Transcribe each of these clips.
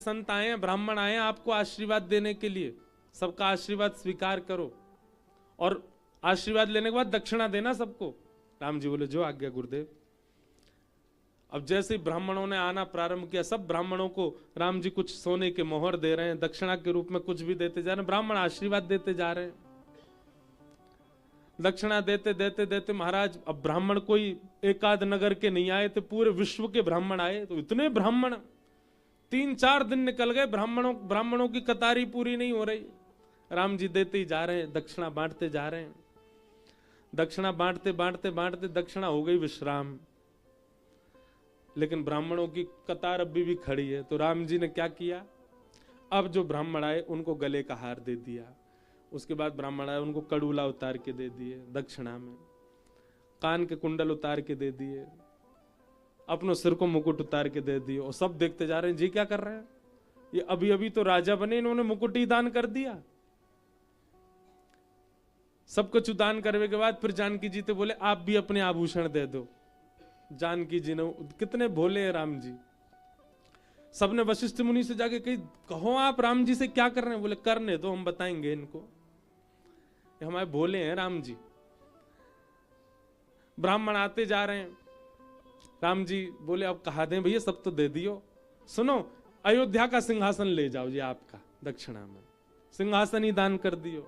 संत आए हैं, ब्राह्मण आए हैं आपको आशीर्वाद देने के लिए, सबका आशीर्वाद स्वीकार करो और आशीर्वाद लेने के बाद दक्षिणा देना सबको। राम जी बोले जो आज्ञा गुरुदेव। अब जैसे ही ब्राह्मणों ने आना प्रारंभ किया, सब ब्राह्मणों को राम जी कुछ सोने के मोहर दे रहे हैं, दक्षिणा के रूप में कुछ भी देते जा रहे हैं, ब्राह्मण आशीर्वाद देते जा रहे हैं। दक्षिणा देते देते देते महाराज अब ब्राह्मण कोई एकाध नगर के नहीं आए थे, पूरे विश्व के ब्राह्मण आए। तो इतने ब्राह्मण, 3-4 दिन निकल गए, ब्राह्मणों की कतारी पूरी नहीं हो रही। राम जी देते ही जा रहे हैं, दक्षिणा बांटते जा रहे हैं। दक्षिणा बांटते बांटते बांटते दक्षिणा हो गई विश्राम, लेकिन ब्राह्मणों की कतार अभी भी खड़ी है। तो राम जी ने क्या किया, अब जो ब्राह्मण आए उनको गले का हार दे दिया। उसके बाद ब्राह्मण आए उनको कड़ूला उतार के दे दिए दक्षिणा में, कान के कुंडल उतार के दे दिए, अपनों सिर को मुकुट उतार के दे दिए। और सब देखते जा रहे हैं जी क्या कर रहे हैं, ये अभी अभी तो राजा बने, इन्होंने मुकुट ही दान कर दिया। सब कुछ दान करने के बाद फिर जानकी जी तो बोले आप भी अपने आभूषण दे दो। जानकी जी ने, कितने भोले हैं राम जी। सबने वशिष्ठ मुनि से जाके कही कहो आप राम जी से क्या कर रहे हैं। बोले करने दो, हम बताएंगे इनको, ये हमारे भोले हैं राम जी। ब्राह्मण आते जा रहे हैं, राम जी बोले अब कहा दें भैया, सब तो दे दियो। सुनो अयोध्या का सिंहासन ले जाओ ये आपका, दक्षिणा में सिंहासन ही दान कर दियो।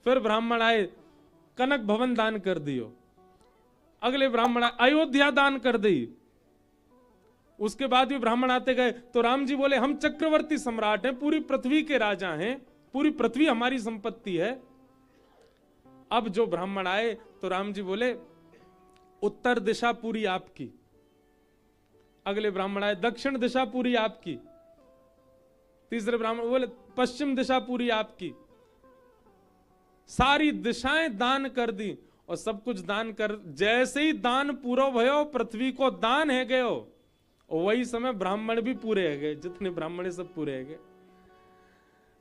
फिर ब्राह्मण आए, कनक भवन दान कर दियो। अगले ब्राह्मण अयोध्या दान कर दी। उसके बाद भी ब्राह्मण आते गए तो राम जी बोले हम चक्रवर्ती सम्राट हैं, पूरी पृथ्वी के राजा हैं, पूरी पृथ्वी हमारी संपत्ति है। अब जो ब्राह्मण आए तो राम जी बोले उत्तर दिशा पूरी आपकी। अगले ब्राह्मण आए दक्षिण दिशा पूरी आपकी। तीसरे ब्राह्मण बोले पश्चिम दिशा पूरी आपकी। सारी दिशाएं दान कर दी और सब कुछ दान कर, जैसे ही दान पूरा भयो पृथ्वी को दान है गयो, और वही समय ब्राह्मण भी पूरे है गए, जितने ब्राह्मण सब पूरे है गए।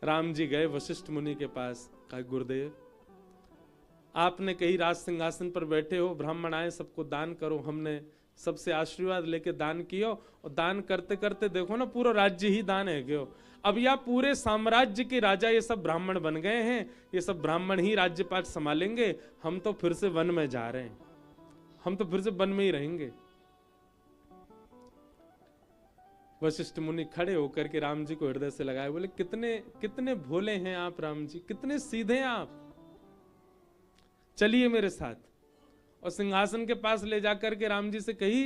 राम जी गए वशिष्ठ मुनि के पास, कहा गुरुदेव आपने कहीं राज सिंहासन पर बैठे हो, ब्राह्मण आए सबको दान करो, हमने सबसे आशीर्वाद लेके दान किया और दान करते करते देखो ना पूरा राज्य ही दान है गयो। अब या पूरे साम्राज्य के राजा ये सब ब्राह्मण बन गए हैं, ये सब ब्राह्मण ही राज्यपाट संभालेंगे, हम तो फिर से वन में जा रहे हैं, हम तो फिर से वन में ही रहेंगे। वशिष्ठ मुनि खड़े होकर के राम जी को हृदय से लगाए, बोले कितने कितने भोले हैं आप राम जी, कितने सीधे हैं आप, चलिए मेरे साथ। और सिंहासन के पास ले जाकर के राम जी से कही,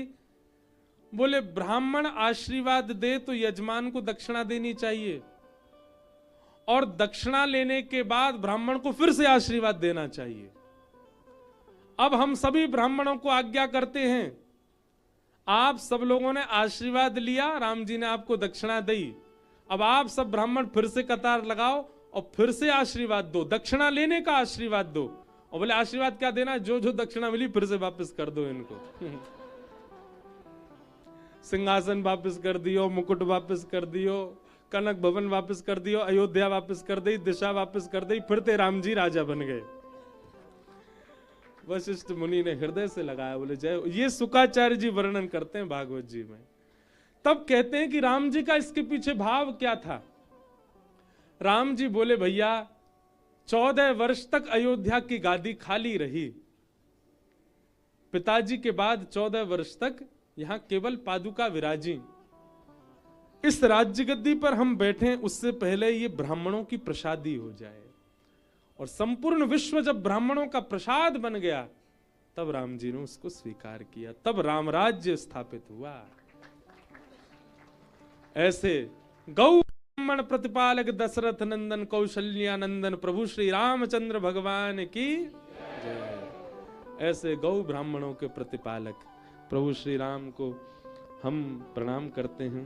बोले ब्राह्मण आशीर्वाद दे तो यजमान को दक्षिणा देनी चाहिए, और दक्षिणा लेने के बाद ब्राह्मण को फिर से आशीर्वाद देना चाहिए। अब हम सभी ब्राह्मणों को आज्ञा करते हैं, आप सब लोगों ने आशीर्वाद लिया, राम जी ने आपको दक्षिणा दी, अब आप सब ब्राह्मण फिर से कतार लगाओ और फिर से आशीर्वाद दो, दक्षिणा लेने का आशीर्वाद दो। और बोले आशीर्वाद क्या देना, जो जो दक्षिणा मिली फिर से वापस कर दो इनको। सिंहासन वापस कर दियो, मुकुट वापस कर दियो, कनक भवन वापस कर दियो, अयोध्या वापस कर दी, दिशा वापस कर दी, फिर ते राम जी राजा बन गए। वशिष्ठ मुनि ने हृदय से लगाया, बोले जय। ये शुकाचार्य जी वर्णन करते हैं भागवत जी में। तब कहते हैं कि राम जी का इसके पीछे भाव क्या था। राम जी बोले भैया 14 वर्ष तक अयोध्या की गादी खाली रही, पिताजी के बाद 14 वर्ष तक यहां केवल पादुका विराजी। इस राज्य गद्दी पर हम बैठे उससे पहले ये ब्राह्मणों की प्रसादी हो जाए, और संपूर्ण विश्व जब ब्राह्मणों का प्रसाद बन गया तब राम जी ने उसको स्वीकार किया, तब राम राज्य स्थापित हुआ। ऐसे गौ ब्राह्मण प्रतिपालक दशरथ नंदन कौशल्या नंदन प्रभु श्री रामचंद्र भगवान की जय। ऐसे गौ ब्राह्मणों के प्रतिपालक प्रभु श्री राम को हम प्रणाम करते हैं।